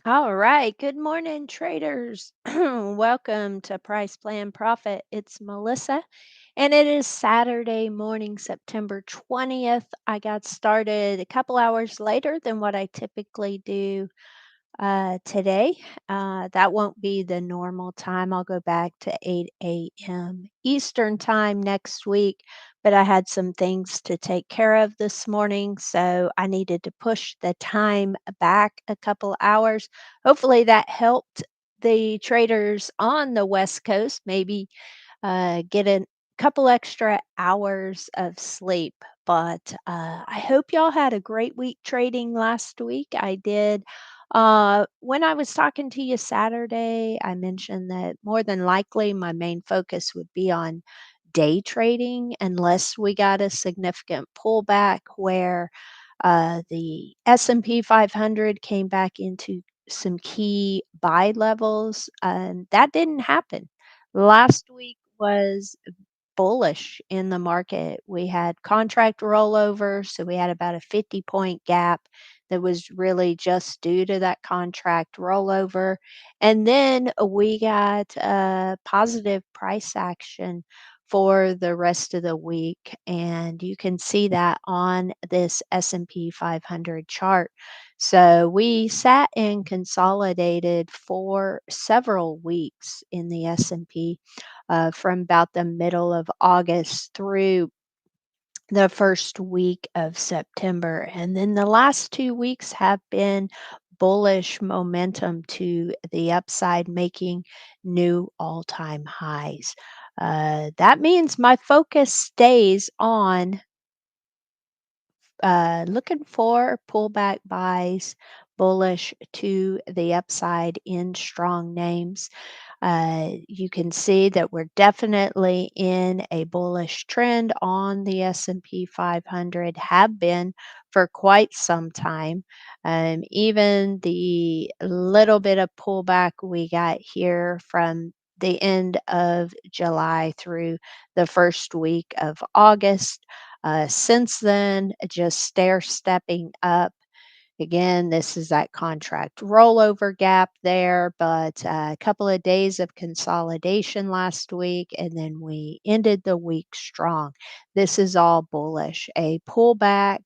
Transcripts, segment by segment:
All right. Good morning, traders. Welcome to Price Plan Profit. It's Melissa, and it is Saturday morning, September 20th. I got started a couple hours later than what I typically do today. That won't be the normal time. I'll go back to 8 a.m. Eastern time next week, but I had some things to take care of this morning, so I needed to push the time back a couple hours. Hopefully, that helped the traders on the West Coast maybe get a couple extra hours of sleep. But I hope y'all had a great week trading last week. I did. When I was talking to you Saturday, I mentioned that more than likely my main focus would be on day trading unless we got a significant pullback where the S&P 500 came back into some key buy levels. That didn't happen. Last week was bullish in the market. We had contract rollover, so we had about a 50-point gap that was really just due to that contract rollover. And then we got positive price action for the rest of the week, and you can see that on this S&P 500 chart. So we sat and consolidated for several weeks in the S&P from about the middle of August through the first week of September. And then the last 2 weeks have been bullish momentum to the upside, making new all time highs. That means my focus stays on looking for pullback buys bullish to the upside in strong names. You can see that we're definitely in a bullish trend on the S&P 500, have been for quite some time. Even the little bit of pullback we got here from the end of July through the first week of August. Since then, just stair stepping up. Again, this is that contract rollover gap there, but a couple of days of consolidation last week, and then we ended the week strong. This is all bullish. A pullback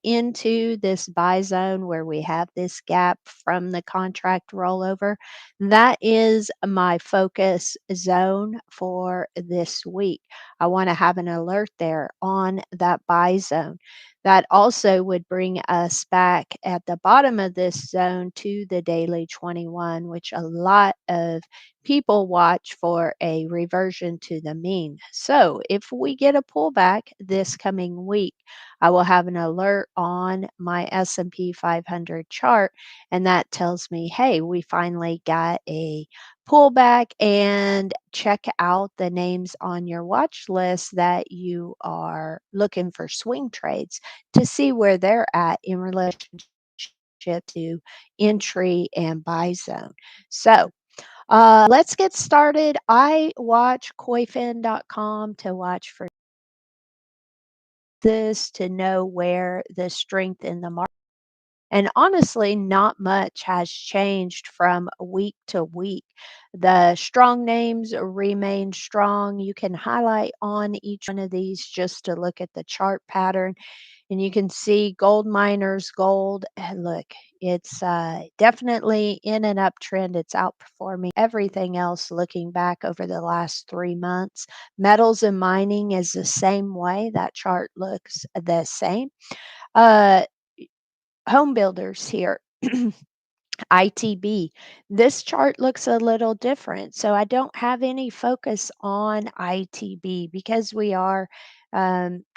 into this buy zone where we have this gap from the contract rollover. That is my focus zone for this week. I want to have an alert there on that buy zone. That also would bring us back at the bottom of this zone to the daily 21, which a lot of people watch for a reversion to the mean. So if we get a pullback this coming week, I will have an alert on my S&P 500 chart, and that tells me, hey, we finally got a pullback, and check out the names on your watch list that you are looking for swing trades to see where they're at in relationship to entry and buy zone. So let's get started. I watch koifin.com to watch for this to know where the strength in the market. And honestly, not much has changed from week to week. The strong names remain strong. You can highlight on each one of these just to look at the chart pattern. And you can see gold miners, gold. Look, it's definitely in an uptrend. It's outperforming everything else looking back over the last 3 months. Metals and mining is the same way. That chart looks the same. Uh, Home builders here. ITB. This chart looks a little different. So I don't have any focus on ITB because we are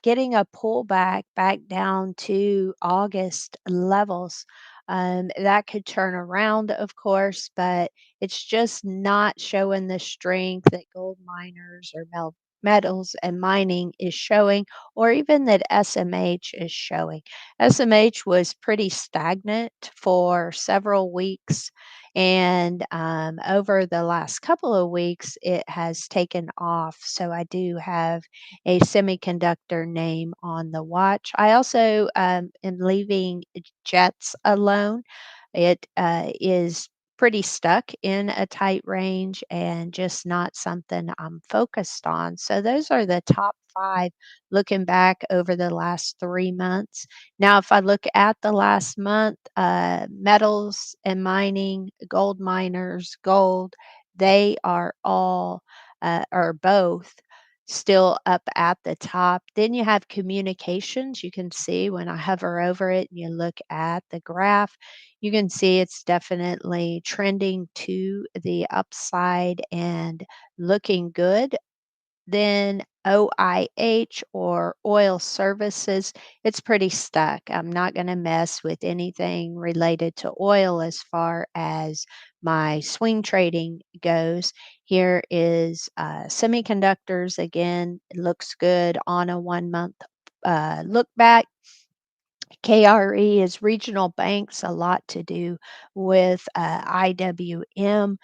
getting a pullback back down to August levels. That could turn around, of course, but it's just not showing the strength that gold miners or metals and mining is showing, or even that SMH is showing. SMH was pretty stagnant for several weeks, and over the last couple of weeks, it has taken off. So I do have a semiconductor name on the watch. I also am leaving Jets alone. It is pretty stuck in a tight range and just not something I'm focused on. So those are the top five looking back over the last 3 months. Now, if I look at the last month, metals and mining, gold miners, gold, they are all or both still up at the top. Then you have communications. You can see when I hover over it and you look at the graph, you can see it's definitely trending to the upside and looking good. Then OIH or oil services, it's pretty stuck. I'm not going to mess with anything related to oil as far as my swing trading goes. Here is semiconductors again. It looks good on a 1 month look back. KRE is regional banks, a lot to do with IWM.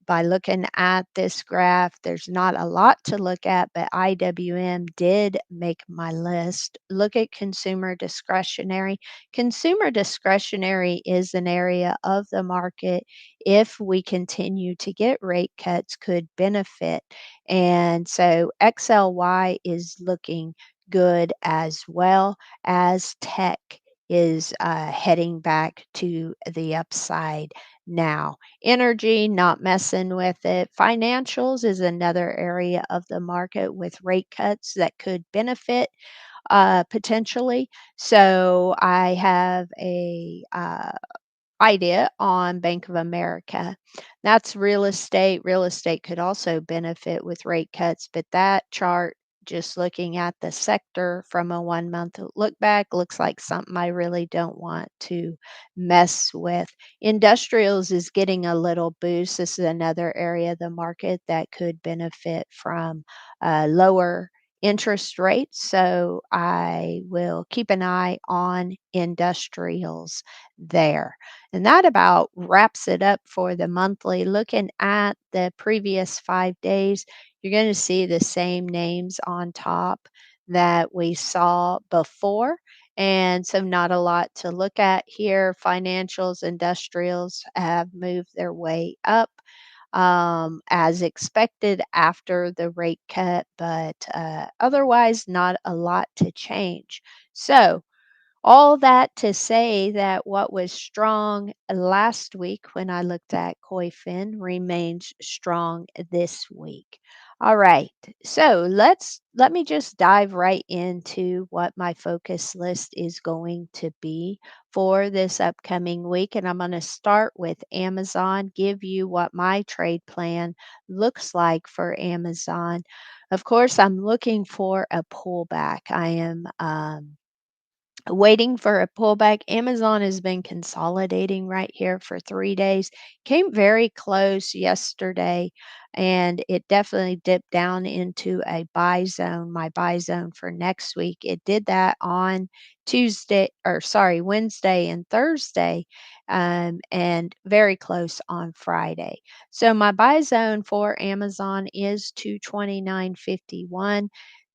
By looking at this graph, there's not a lot to look at, but IWM did make my list. Look at consumer discretionary. Consumer discretionary is an area of the market, if we continue to get rate cuts, could benefit. And so XLY is looking good as well as tech is heading back to the upside now. Energy, not messing with it. Financials is another area of the market with rate cuts that could benefit potentially. So I have a idea on Bank of America. That's real estate. Real estate could also benefit with rate cuts, but that chart, just looking at the sector from a 1 month look back, looks like something I really don't want to mess with. Industrials is getting a little boost. This is another area of the market that could benefit from lower interest rates. So I will keep an eye on industrials there. And that about wraps it up for the monthly. Looking at the previous 5 days, you're going to see the same names on top that we saw before. And so, not a lot to look at here. Financials, industrials have moved their way up as expected after the rate cut, but otherwise, not a lot to change. So, all that to say that what was strong last week when I looked at CoiFin remains strong this week. All right. So let me just dive right into what my focus list is going to be for this upcoming week. And I'm going to start with Amazon, give you what my trade plan looks like for Amazon. Of course, I'm looking for a pullback. I am waiting for a pullback. Amazon has been consolidating right here for 3 days. Came very close yesterday, and it definitely dipped down into a buy zone, my buy zone for next week. It did that on Wednesday and Thursday, and very close on Friday. So my buy zone for Amazon is 229.51,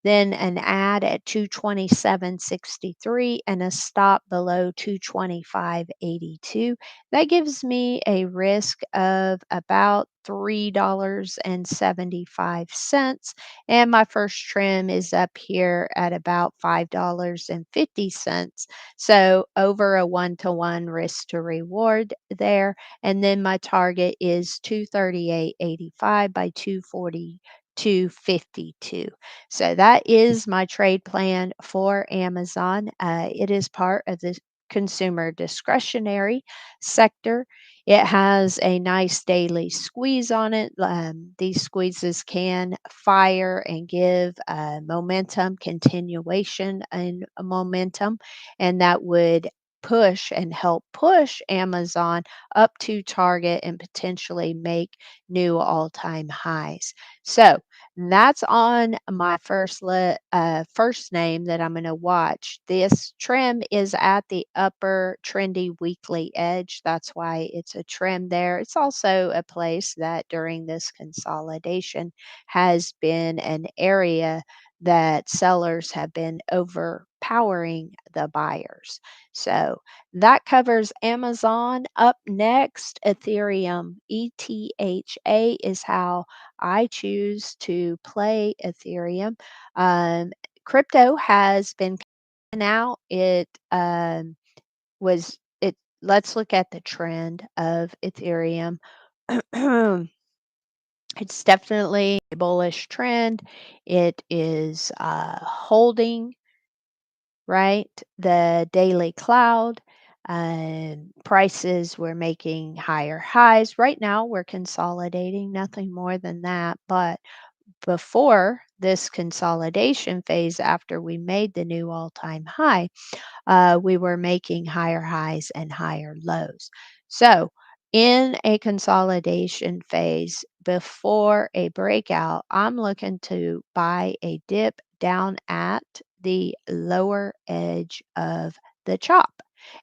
then an add at 227.63 and a stop below 225.82. That gives me a risk of about $3.75. And my first trim is up here at about $5.50. So over a 1-to-1 risk to reward there. And then my target is 238.85 by 242.52. So that is my trade plan for Amazon. It is part of the consumer discretionary sector. It has a nice daily squeeze on it. These squeezes can fire and give momentum, continuation, and a momentum, and that would push and help push Amazon up to target and potentially make new all-time highs. So that's on my first name that I'm going to watch. This trim is at the upper trendy weekly edge. That's why it's a trim there. It's also a place that during this consolidation has been an area that sellers have been overpaying powering the buyers. So that covers Amazon. Up next, Ethereum. ETHA is how I choose to play Ethereum. Um, Crypto has been coming out. Was it let's look at the trend of Ethereum. It's definitely a bullish trend. It is holding, right? The daily cloud. Prices were making higher highs. Right now, we're consolidating, nothing more than that. But before this consolidation phase, after we made the new all time high, we were making higher highs and higher lows. So, in a consolidation phase before a breakout, I'm looking to buy a dip down at the lower edge of the chop.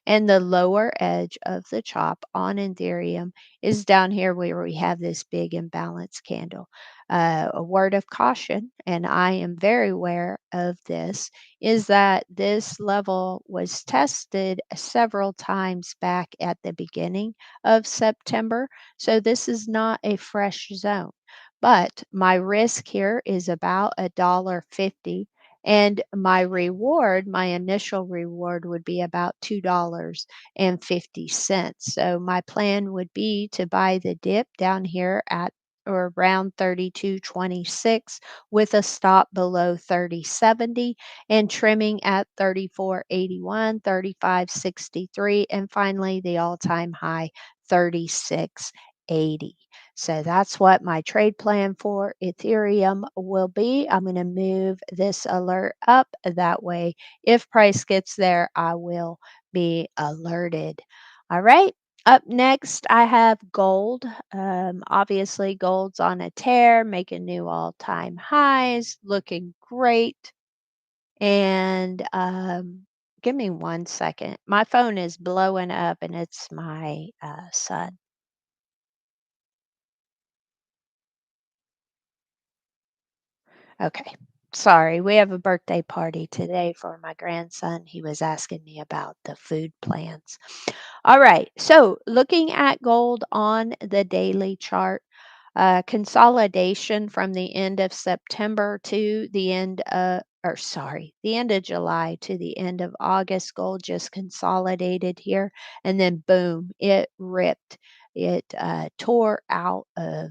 And the lower edge of the chop on Ethereum is down here where we have this big imbalance candle. A word of caution, and I am very aware of this, is that this level was tested several times back at the beginning of September. So this is not a fresh zone. But my risk here is about $1.50. And my reward, my initial reward would be about $2.50. So my plan would be to buy the dip down here at or around 32.26 with a stop below 30.70 and trimming at 34.81, 35.63, and finally the all-time high 36.80. So that's what my trade plan for Ethereum will be. I'm going to move this alert up. That way, if price gets there, I will be alerted. All right. Up next, I have gold. Obviously, gold's on a tear, making new all time highs, looking great. And give me 1 second. My phone is blowing up, and it's my son. Okay. Sorry, we have a birthday party today for my grandson. He was asking me about the food plans. All right. So, looking at gold on the daily chart, consolidation from the end of September to the end of, or sorry, the end of July to the end of August. Gold just consolidated here, and then boom, it ripped. It tore out of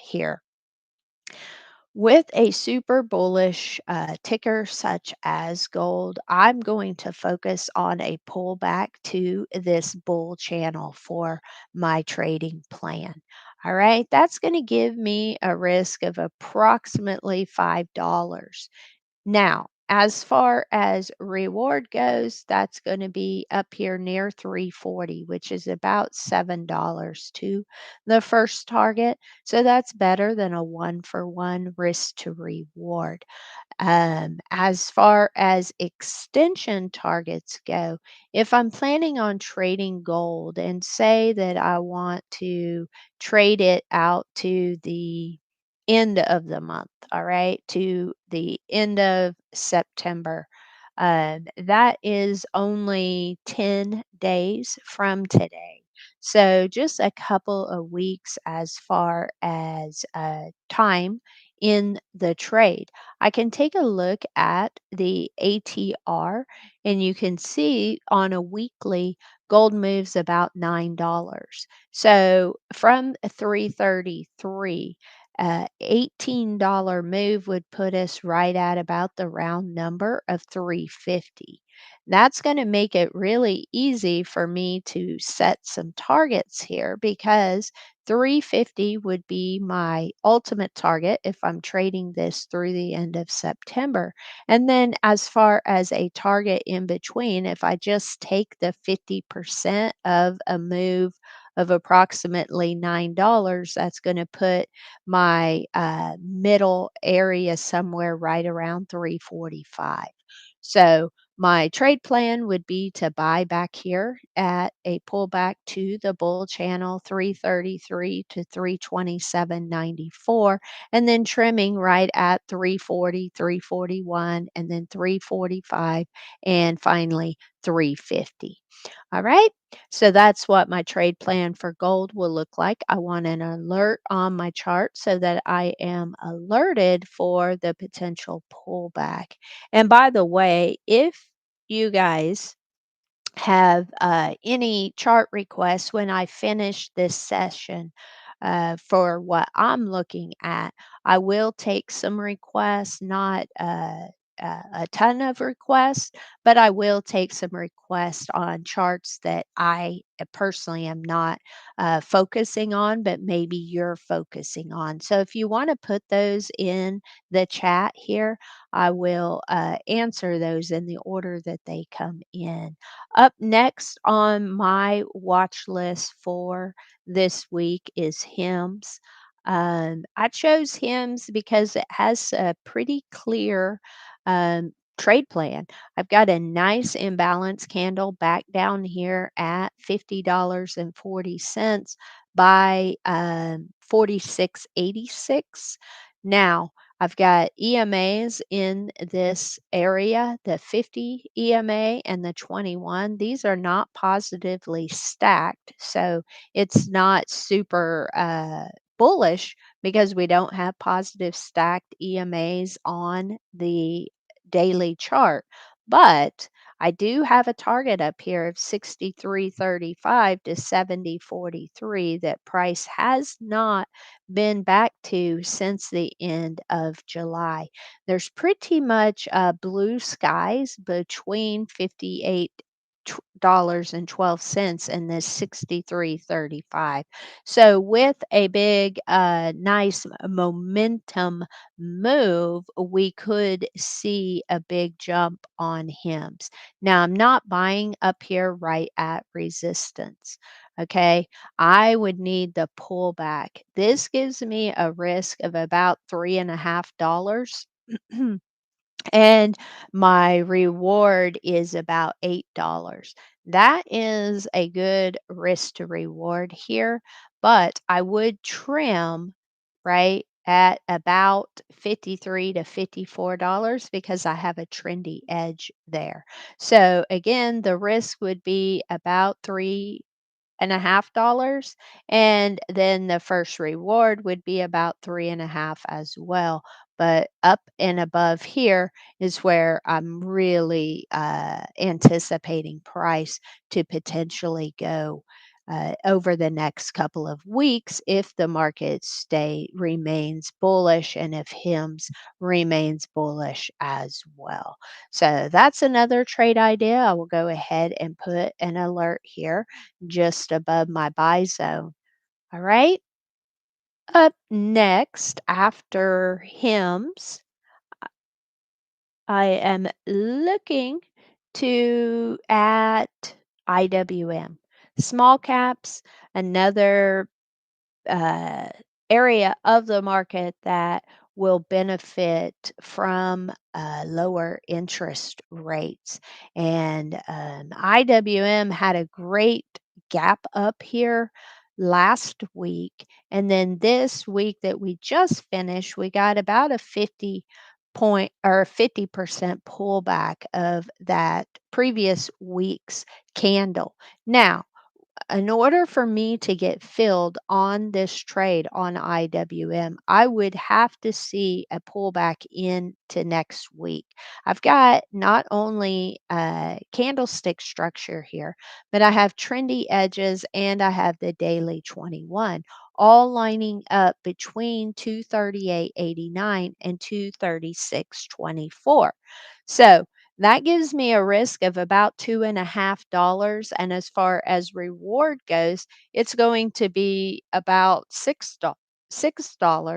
here. With a super bullish ticker such as gold, I'm going to focus on a pullback to this bull channel for my trading plan. All right, that's going to give me a risk of approximately $5. Now, as far as reward goes, that's going to be up here near 340, which is about $7 to the first target. So that's better than a one for one risk to reward. As far as extension targets go, if I'm planning on trading gold and say that I want to trade it out to the end of the month, all right, to the end of September. That is only 10 days from today. So just a couple of weeks as far as time in the trade. I can take a look at the ATR and you can see on a weekly gold moves about $9. So from 333 $18 move would put us right at about the round number of 350. That's going to make it really easy for me to set some targets here because 350 would be my ultimate target if I'm trading this through the end of September. And then, as far as a target in between, if I just take the 50% of a move of approximately $9, that's going to put my middle area somewhere right around 345. So My trade plan would be to buy back here at a pullback to the bull channel 333 to 327.94, and then trimming right at 340, 341, and then 345, and finally 350. All right. So that's what my trade plan for gold will look like. I want an alert on my chart so that I am alerted for the potential pullback. And by the way, if you guys have any chart requests when I finish this session for what I'm looking at, I will take some requests, not a ton of requests, but I will take some requests on charts that I personally am not focusing on, but maybe you're focusing on. So if you want to put those in the chat here, I will answer those in the order that they come in. Up next on my watch list for this week is hymns. I chose hymns because it has a pretty clear trade plan. I've got a nice imbalance candle back down here at $50.40 by 46.86. Now, I've got EMAs in this area, the 50 EMA and the 21. These are not positively stacked, so it's not super bullish because we don't have positive stacked EMAs on the daily chart. But I do have a target up here of 63.35 to 70.43 that price has not been back to since the end of July. There's pretty much blue skies between 58 dollars and 12 cents and this 63.35. So with a big nice momentum move, we could see a big jump on hymns. Now I'm not buying up here right at resistance. Okay, I would need the pullback. This gives me a risk of about $3.50. And my reward is about $8. That is a good risk to reward here, but I would trim right at about 53 to $54 because I have a trendy edge there. So again, the risk would be about 3.50, and then the first reward would be about 3.50 as well. But up and above here is where I'm really anticipating price to potentially go over the next couple of weeks if the market stay remains bullish and if HIMS remains bullish as well. So that's another trade idea. I will go ahead and put an alert here just above my buy zone. All right. Up next, after hymns, I am looking to at IWM. Small caps, another uh, area of the market that will benefit from lower interest rates. And IWM had a great gap up here last week. And then this week that we just finished, we got about a 50% pullback of that previous week's candle. Now, in order for me to get filled on this trade on IWM, I would have to see a pullback into next week. I've got not only a candlestick structure here, but I have trendy edges and I have the daily 21 all lining up between 238.89 and 236.24. So that gives me a risk of about $2.50. And as far as reward goes, it's going to be about $6.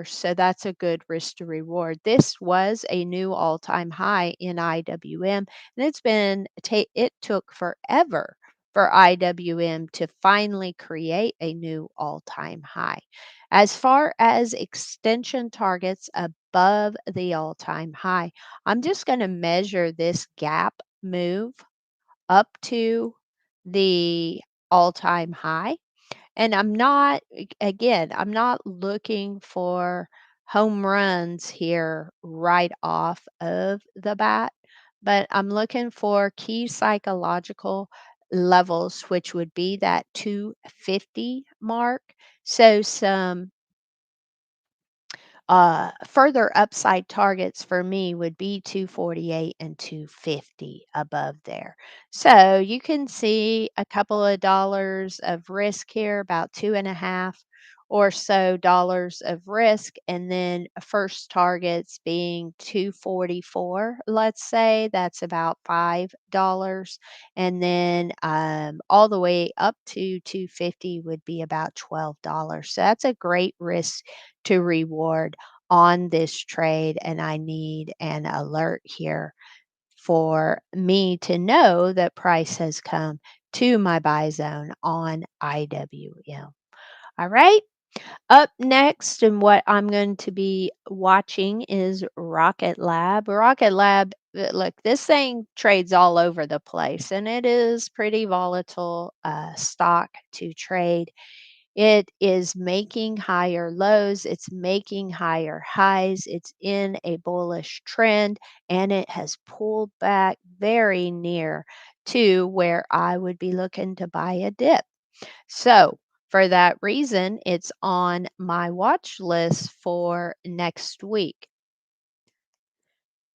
So that's a good risk to reward. This was a new all-time high in IWM, and it took forever for IWM to finally create a new all-time high. As far as extension targets above the all-time high, I'm just going to measure this gap move up to the all-time high. And I'm not, again, I'm not looking for home runs here right off of the bat, but I'm looking for key psychological levels, which would be that 250 mark. So some further upside targets for me would be 248 and 250 above there. So you can see a couple of dollars of risk here, about two and a half or so dollars of risk, and then first targets being 244. Let's say that's about $5, and then all the way up to 250 would be about $12. So that's a great risk to reward on this trade, and I need an alert here for me to know that price has come to my buy zone on IWM. All right. Up next, and what I'm going to be watching is Rocket Lab. Rocket Lab, look, this thing trades all over the place, and it is pretty volatile stock to trade. It is making higher lows, it's making higher highs, it's in a bullish trend, and it has pulled back very near to where I would be looking to buy a dip. So, for that reason, it's on my watch list for next week.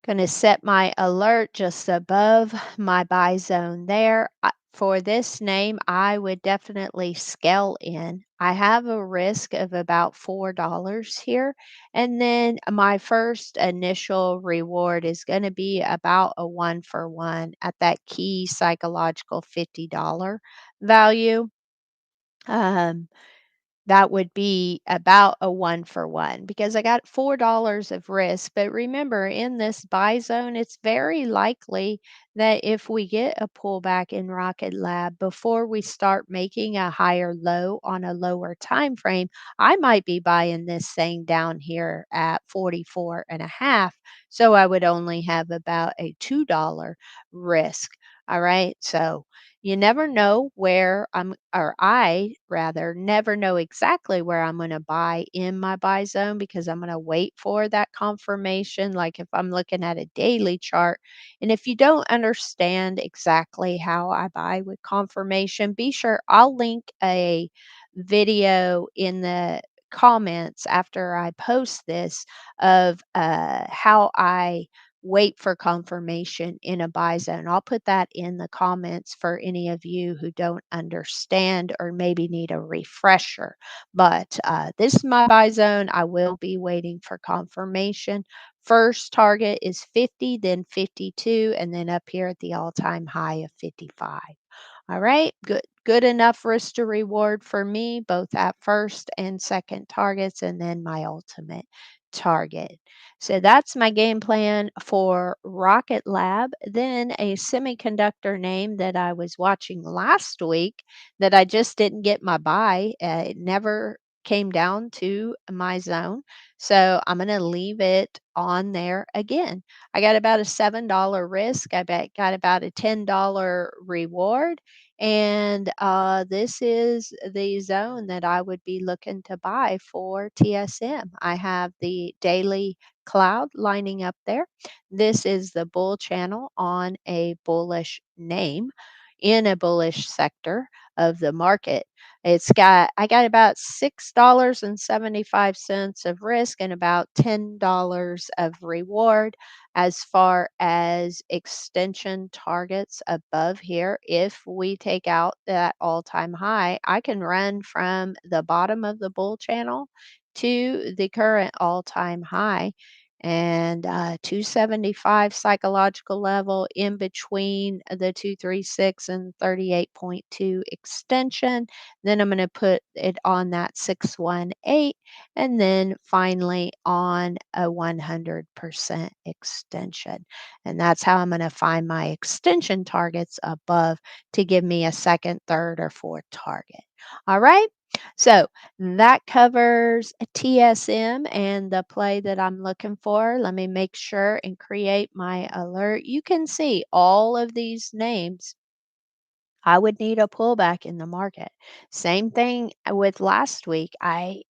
Going to set my alert just above my buy zone there. For this name, I would definitely scale in. I have a risk of about $4 here. And then my first initial reward is going to be about a one for one at that key psychological $50 value. Um, that would be about a one for one because I got $4 of risk. But remember, in this buy zone, it's very likely that if we get a pullback in Rocket Lab before we start making a higher low on a lower time frame, I might be buying this thing down here at 44 and a half. So I would only have about a $2 risk. All right. So you never know where or I rather never know exactly where I'm going to buy in my buy zone because I'm going to wait for that confirmation. Like if I'm looking at a daily chart, and if you don't understand exactly how I buy with confirmation, be sure I'll link a video in the comments after I post this of how I wait for confirmation in a buy zone. I'll put that in the comments for any of you who don't understand or maybe need a refresher. But this is my buy zone. I will be waiting for confirmation. First target is 50, then 52, and then up here at the all time high of 55. All right, good enough risk to reward for me, both at first and second targets, and then my ultimate target. So that's my game plan for Rocket Lab. Then a semiconductor name that I was watching last week that I just didn't get my buy. It never came down to my zone. So I'm going to leave it on there again. I got about a $7 risk. Got about a $10 reward. And this is the zone that I would be looking to buy for TSM. I have the daily cloud lining up there. This is the bull channel on a bullish name in a bullish sector of the market. I got about $6.75 of risk and about $10 of reward as far as extension targets above here. If we take out that all-time high, I can run from the bottom of the bull channel to the current all-time high and 275 psychological level in between the 236 and 38.2 extension. Then I'm going to put it on that 618 and then finally on a 100% extension. And that's how I'm going to find my extension targets above to give me a second, third, or fourth target. All right. So that covers a TSM and the play that I'm looking for. Let me make sure and create my alert. You can see all of these names. I would need a pullback in the market. Same thing with last week. I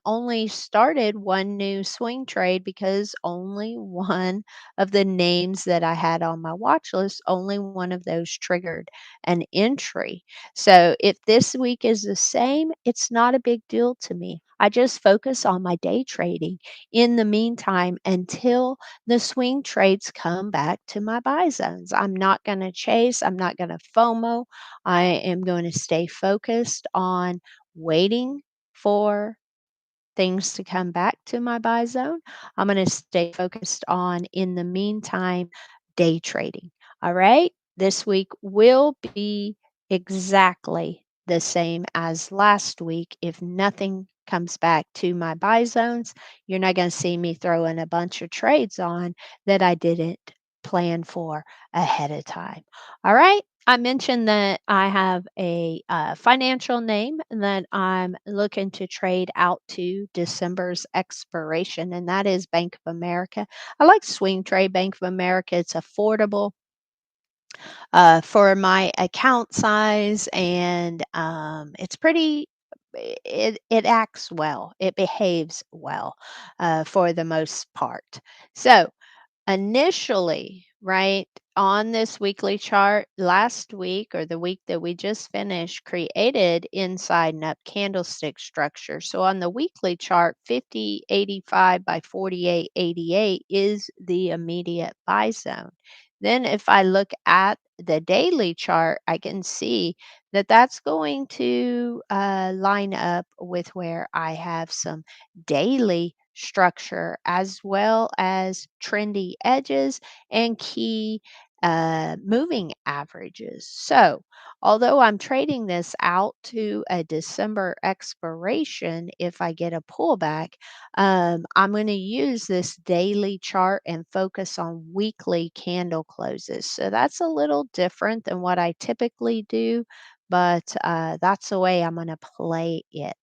only started one new swing trade because only one of the names that I had on my watch list, only one of those triggered an entry. So if this week is the same, it's not a big deal to me. I just focus on my day trading in the meantime until the swing trades come back to my buy zones. I'm not going to chase, I'm not going to FOMO. I am going to stay focused on waiting for things to come back to my buy zone. I'm going to stay focused on, in the meantime, day trading. All right. This week will be exactly the same as last week. If nothing comes back to my buy zones, you're not going to see me throwing a bunch of trades on that I didn't plan for ahead of time. All right. I mentioned that I have a financial name that I'm looking to trade out to December's expiration, and that is Bank of America. I like swing trade Bank of America. It's affordable for my account size, and it's pretty. It acts well. It behaves well for the most part. So initially, right, on this weekly chart last week or the week that we just finished created inside and up candlestick structure. So on the weekly chart, 50.85 by 48.88 is the immediate buy zone. Then if I look at the daily chart, I can see that that's going to line up with where I have some daily structure as well as trendy edges and key moving averages. So, although I'm trading this out to a December expiration, if I get a pullback, I'm going to use this daily chart and focus on weekly candle closes. So, that's a little different than what I typically do, but that's the way I'm going to play it.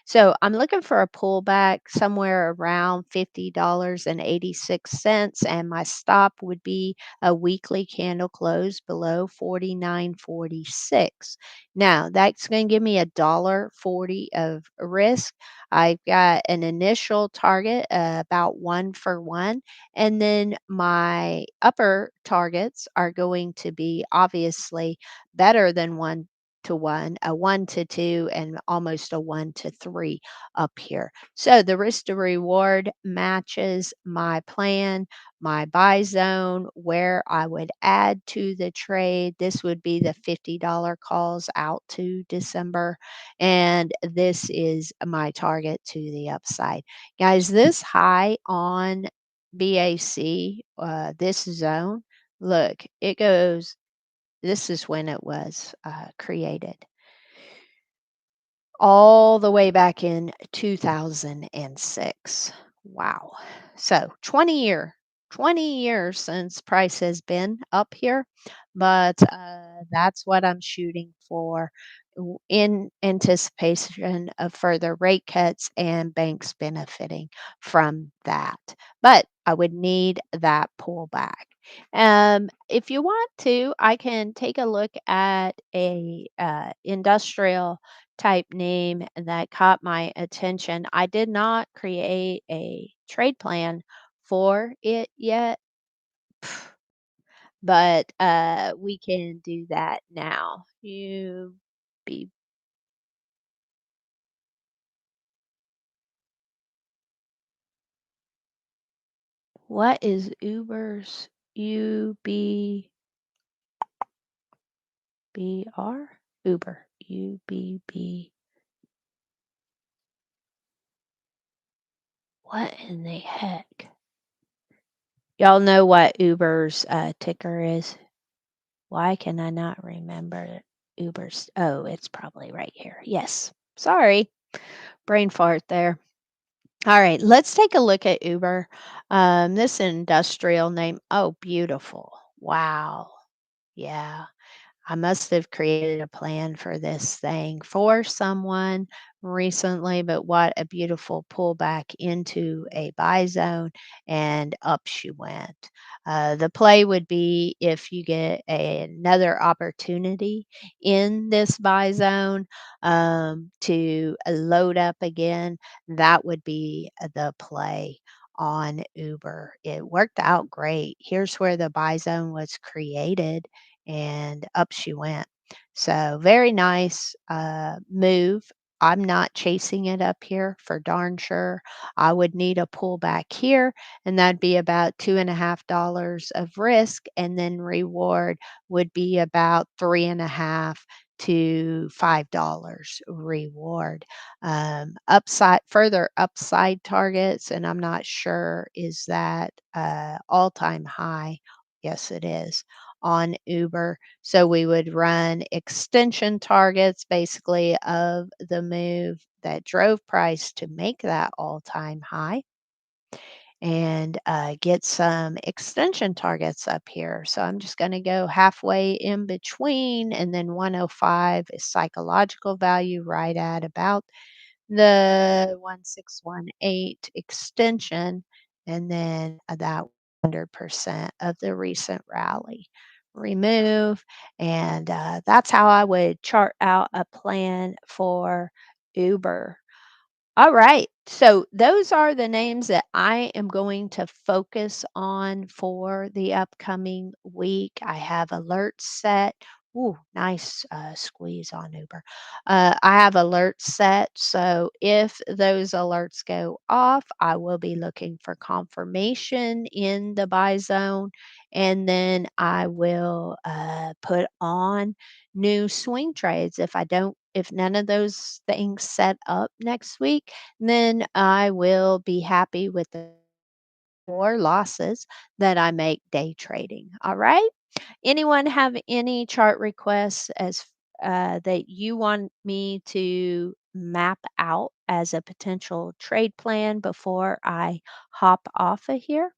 So I'm looking for a pullback somewhere around $50.86, and my stop would be a weekly candle close below 49.46. Now that's going to give me a dollar 40 of risk. I've got an initial target about 1 for 1, and then my upper targets are going to be obviously better than 1 to 1, a 1 to 2, and almost a 1 to 3 up here. So the risk to reward matches my plan, my buy zone, where I would add to the trade. This would be the $50 calls out to December. And this is my target to the upside. Guys, this high on BAC, this zone, look, it goes, this is when it was created all the way back in 2006. Wow. So 20 years since price has been up here, but that's what I'm shooting for in anticipation of further rate cuts and banks benefiting from that. But I would need that pullback. If you want to, I can take a look at a industrial type name that caught my attention. I did not create a trade plan for it yet, but we can do that now. You be What is Uber's UBBR? Uber. UBB. What in the heck? Y'all know what Uber's ticker is? Why can I not remember Uber's? Oh, it's probably right here. Yes. Sorry. Brain fart there. All right. Let's take a look at Uber. This industrial name. Oh, beautiful. Wow. Yeah. I must have created a plan for this thing for someone recently, but what a beautiful pullback into a buy zone, and up she went. The play would be if you get another opportunity in this buy zone to load up again, that would be the play on Uber. It worked out great. Here's where the buy zone was created, and up she went. So very nice move. I'm not chasing it up here for darn sure. I would need a pullback here, and that'd be about $2.50 of risk, and then reward would be about 3.5 to $5 reward. Upside, further upside targets, and I'm not sure, is that all time high? Yes, it is on Uber. So we would run extension targets basically of the move that drove price to make that all time high, and get some extension targets up here. So I'm just going to go halfway in between, and then 105 is psychological value right at about the 1618 extension, and then that 100% of the recent rally remove. And that's how I would chart out a plan for Uber. All right. So those are the names that I am going to focus on for the upcoming week. I have alerts set. Ooh, nice squeeze on Uber. I have alerts set. So if those alerts go off, I will be looking for confirmation in the buy zone. And then I will put on new swing trades. If none of those things set up next week, then I will be happy with the more losses that I make day trading. All right. Anyone have any chart requests that you want me to map out as a potential trade plan before I hop off of here?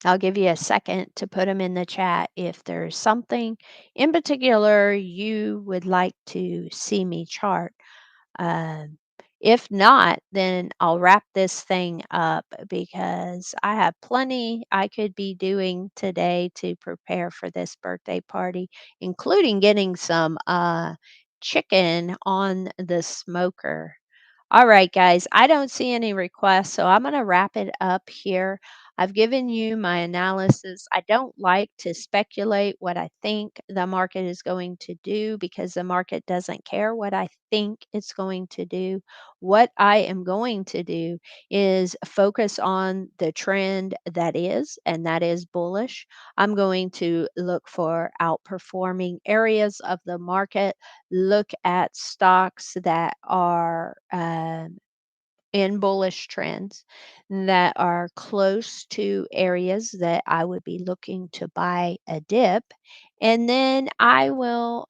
I'll give you a second to put them in the chat if there's something in particular you would like to see me chart. Um, if not, then I'll wrap this thing up because I have plenty I could be doing today to prepare for this birthday party, including getting some chicken on the smoker. All right, guys, I don't see any requests, so I'm going to wrap it up here. I've given you my analysis. I don't like to speculate what I think the market is going to do because the market doesn't care what I think it's going to do. What I am going to do is focus on the trend that is, and that is bullish. I'm going to look for outperforming areas of the market, look at stocks that are in bullish trends that are close to areas that I would be looking to buy a dip. And then I will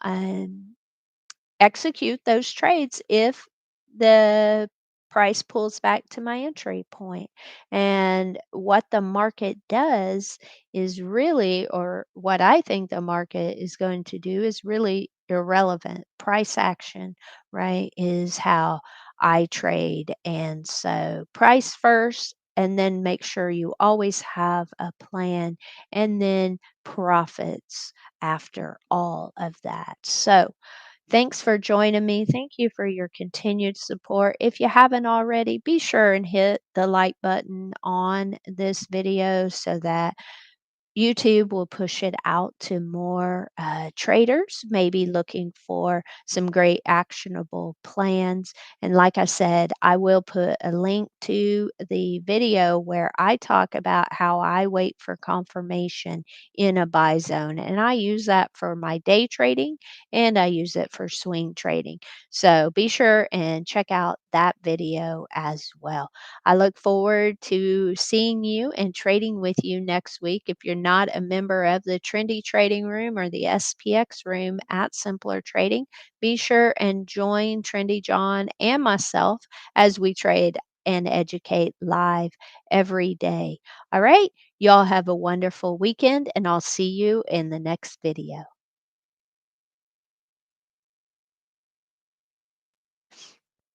execute those trades if the price pulls back to my entry point. And what the market does is really, or what I think the market is going to do is really irrelevant. Price action, right, is how I trade. And so price first. And then make sure you always have a plan, and then profits after all of that. So, thanks for joining me. Thank you for your continued support. If you haven't already, be sure and hit the like button on this video so that YouTube will push it out to more traders, maybe looking for some great actionable plans. And like I said, I will put a link to the video where I talk about how I wait for confirmation in a buy zone. And I use that for my day trading, and I use it for swing trading. So be sure and check out that video as well. I look forward to seeing you and trading with you next week. If you're not a member of the Trendy Trading Room or the SPX Room at Simpler Trading, be sure and join Trendy John and myself as we trade and educate live every day. All right. Y'all have a wonderful weekend, and I'll see you in the next video.